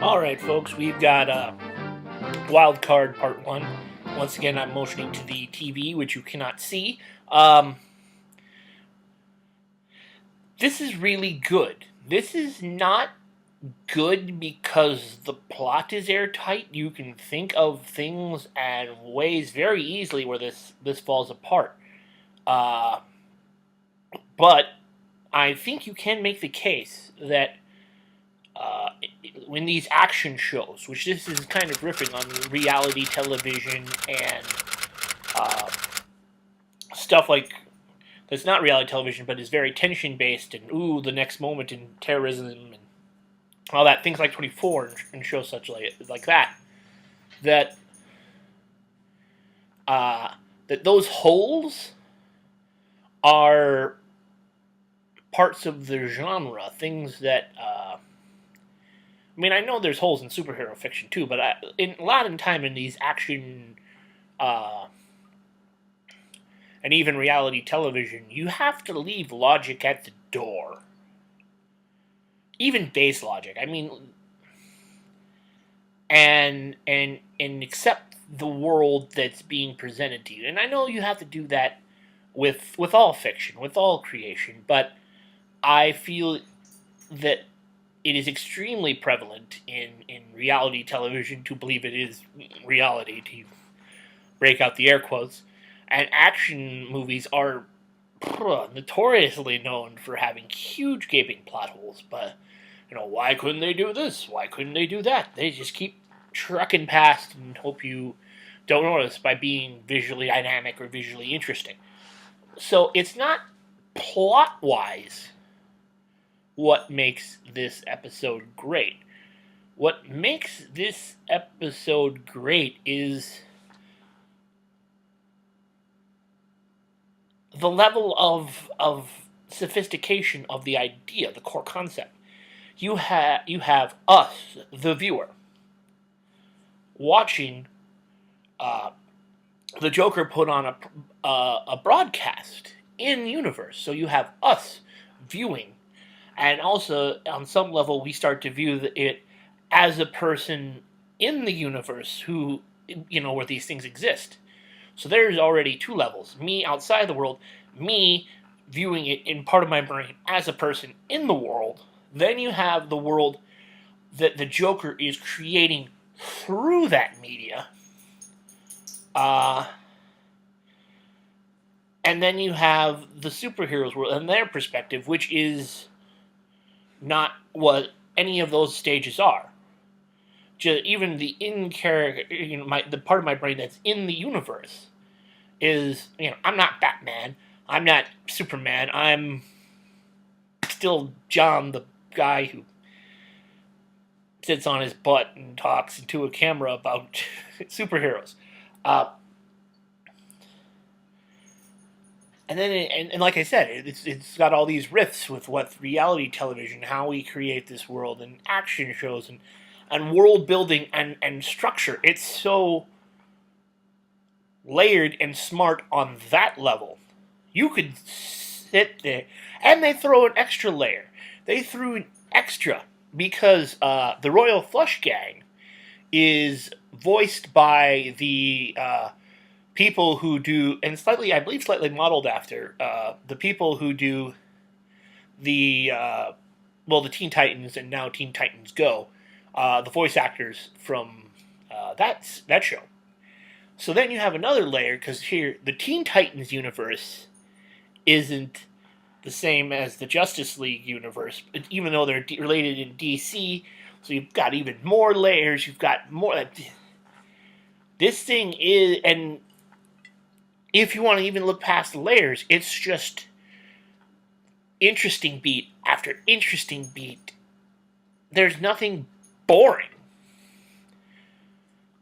All right, folks, we've got Wild Card Part 1. Once again, I'm motioning to the TV, which you cannot see. This is really good. This is not good because the plot is airtight. You can think of things and ways very easily where this falls apart. But I think you can make the case that in these action shows, which this is kind of riffing on reality television and uh, stuff like that's not reality television, but is very tension based and the next moment in terrorism and all that, things like 24 and shows such like that, that that those holes are parts of the genre, things that I mean, I know there's holes in superhero fiction too, but a lot of the time in these action and even reality television, you have to leave logic at the door. Even base logic. I mean, and accept the world that's being presented to you. And I know you have to do that with all fiction, with all creation, but I feel that it is extremely prevalent in reality television to believe it is reality, to break out the air quotes. And action movies are notoriously known for having huge gaping plot holes. But, why couldn't they do this? Why couldn't they do that? They just keep trucking past and hope you don't notice by being visually dynamic or visually interesting. So it's not plot-wise what makes this episode great. What makes this episode great is the level of sophistication of the idea, the core concept. You have us, the viewer, watching the Joker put on a broadcast in universe. So you have us viewing. And also, on some level, we start to view it as a person in the universe who, where these things exist. So there's already two levels. Me outside the world, me viewing it in part of my brain as a person in the world. Then you have the world that the Joker is creating through that media. And then you have the superheroes world and their perspective, which is not what any of those stages are. Just even the in-character, the part of my brain that's in the universe is, I'm not Batman, I'm not Superman, I'm still John, the guy who sits on his butt and talks into a camera about superheroes. And then, and like I said, it's got all these riffs with what reality television, how we create this world, and action shows, and world building and structure. It's so layered and smart on that level. You could sit there, and they throw an extra layer. They threw an extra because the Royal Flush Gang is voiced by the people who do, and I believe slightly modeled after, the people who do the Teen Titans and now Teen Titans Go, the voice actors from that show. So then you have another layer, because here, the Teen Titans universe isn't the same as the Justice League universe, even though they're related in DC, so you've got even more layers, you've got more. This thing is, and if you want to even look past the layers, it's just interesting beat after interesting beat. There's nothing boring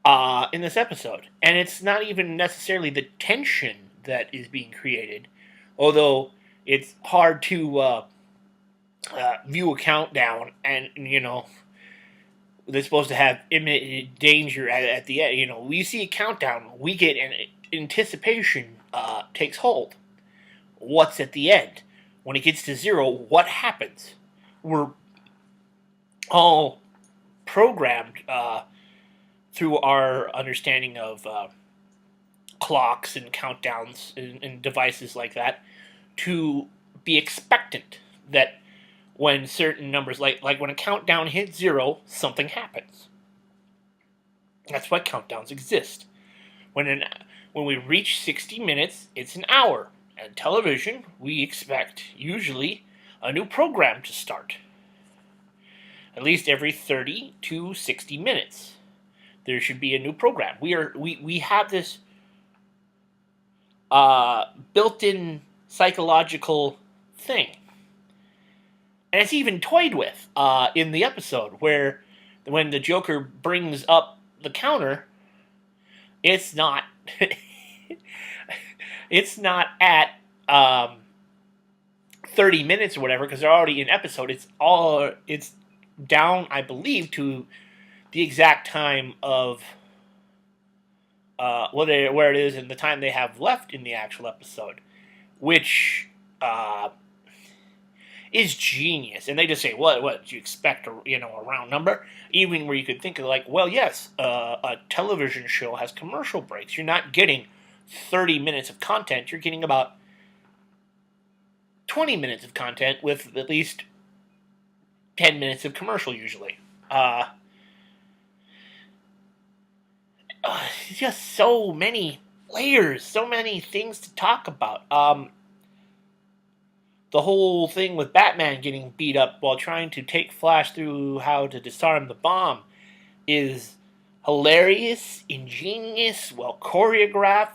in this episode. And it's not even necessarily the tension that is being created, although it's hard to view a countdown and, they're supposed to have imminent danger at the end. We see a countdown, we get an anticipation takes hold. What's at the end? When it gets to 0, what happens? We're all programmed through our understanding of clocks and countdowns and devices like that to be expectant that when certain numbers, like when a countdown hits 0, something happens. That's why countdowns exist. When we reach 60 minutes, it's an hour. And television, we expect usually a new program to start. At least every 30 to 60 minutes, there should be a new program. We have this built-in psychological thing. And it's even toyed with in the episode where when the Joker brings up the counter, it's not it's not at 30 minutes or whatever because they're already in episode. It's down, I believe, to the exact time of where it is and the time they have left in the actual episode, which is genius. And they just say, what do you expect, a round number? Even where you could think of like, well, yes, a television show has commercial breaks. You're not getting 30 minutes of content. You're getting about 20 minutes of content with at least 10 minutes of commercial usually. Just so many layers, so many things to talk about. The whole thing with Batman getting beat up while trying to take Flash through how to disarm the bomb is hilarious, ingenious, well choreographed.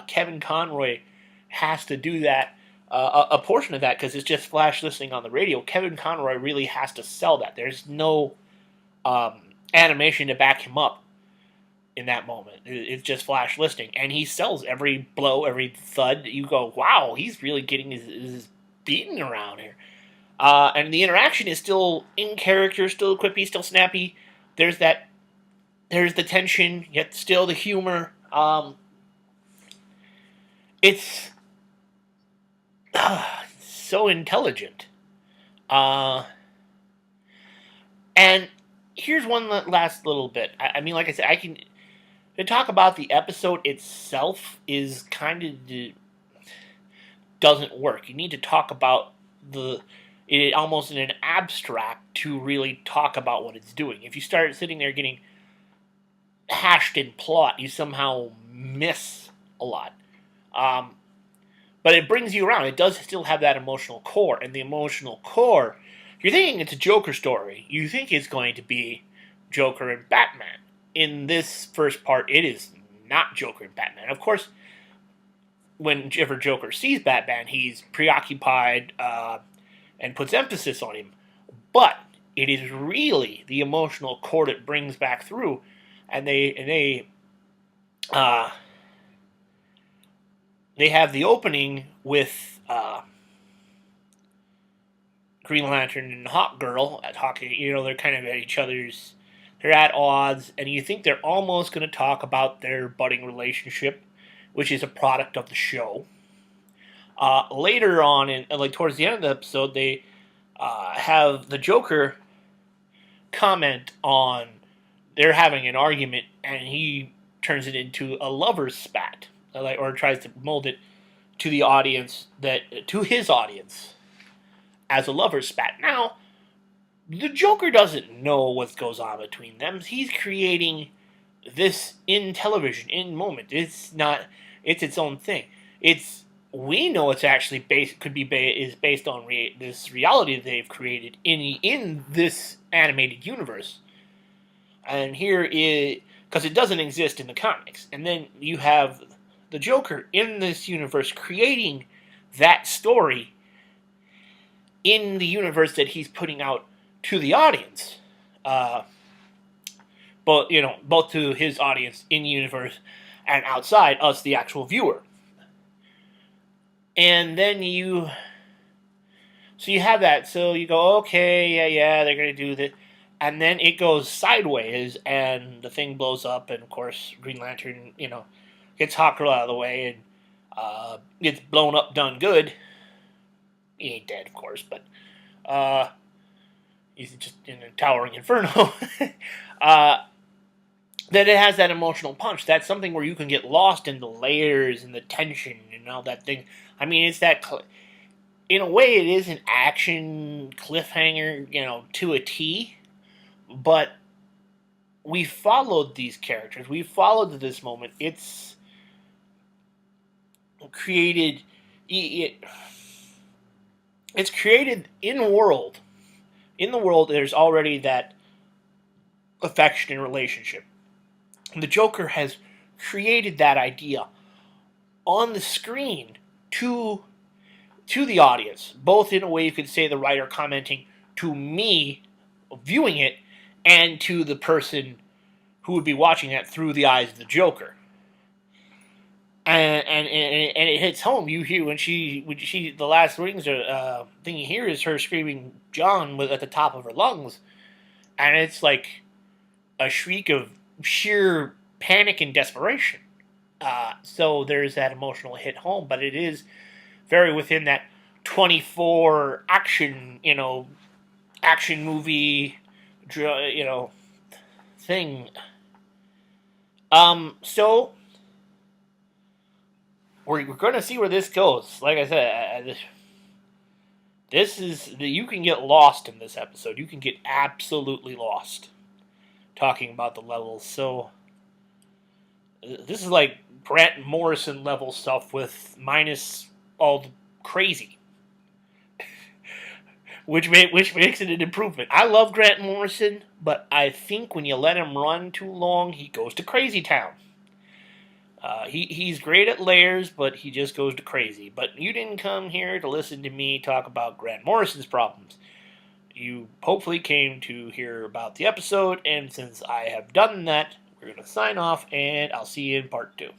Kevin Conroy has to do that, a portion of that, because it's just Flash listening on the radio. Kevin Conroy really has to sell that. There's no animation to back him up in that moment. It's just Flash listening, and he sells every blow, every thud. You go, wow, he's really getting his beaten around here. And the interaction is still in character, still quippy, still snappy. There's the tension, yet still the humor. It's so intelligent. And here's one last little bit. I mean, like I said, to talk about the episode itself is kind of doesn't work. You need to talk about it almost in an abstract to really talk about what it's doing. If you start sitting there getting hashed in plot, you somehow miss a lot. But it brings you around. It does still have that emotional core, and the emotional core, you're thinking it's a Joker story. You think it's going to be Joker and Batman. In this first part, it is not Joker and Batman. Of course, whenever Joker sees Batman, he's preoccupied and puts emphasis on him. But it is really the emotional core that brings back through, and they have the opening with Green Lantern and Hawkgirl talking. They're kind of at each other's. They're at odds, and you think they're almost going to talk about their budding relationship, which is a product of the show. Later on, towards the end of the episode, they have the Joker comment on they're having an argument, and he turns it into a lover's spat, or tries to mold it to the audience to his audience as a lover's spat. Now, the Joker doesn't know what goes on between them. He's creating this in television, in moment. It's its own thing. We know it's actually based on this reality that they've created in this animated universe. And here is, because it doesn't exist in the comics. And then you have the Joker in this universe creating that story in the universe that he's putting out to the audience. Both to his audience in universe and outside us, the actual viewer. And then you have that. So you go, okay, yeah, they're going to do this. And then it goes sideways, and the thing blows up, and of course, Green Lantern, gets Hawkgirl out of the way, and gets blown up, done good. He ain't dead, of course, but he's just in a towering inferno. uh, that it has that emotional punch. That's something where you can get lost in the layers and the tension and all that thing. I mean, it's that. In a way, it is an action cliffhanger, to a T. But we followed these characters. We followed this moment. It's created. It's created in world. In the world, there's already that affection and relationship. The Joker has created that idea on the screen to the audience, both in a way you could say the writer commenting to me viewing it, and to the person who would be watching that through the eyes of the Joker. And it hits home. You hear when she the last thing you hear is her screaming John at the top of her lungs, and it's like a shriek of sheer panic and desperation. So there's that emotional hit home, but it is very within that 24 action movie, thing. So we're going to see where this goes. Like I said, you can get lost in this episode. You can get absolutely lost talking about the levels. So this is like Grant Morrison level stuff with minus all the crazy, which makes it an improvement. I love Grant Morrison, but I think when you let him run too long, he goes to crazy town. He's great at layers, but he just goes to crazy. But you didn't come here to listen to me talk about Grant Morrison's problems. You hopefully came to hear about the episode, and since I have done that, we're going to sign off, and I'll see you in part 2.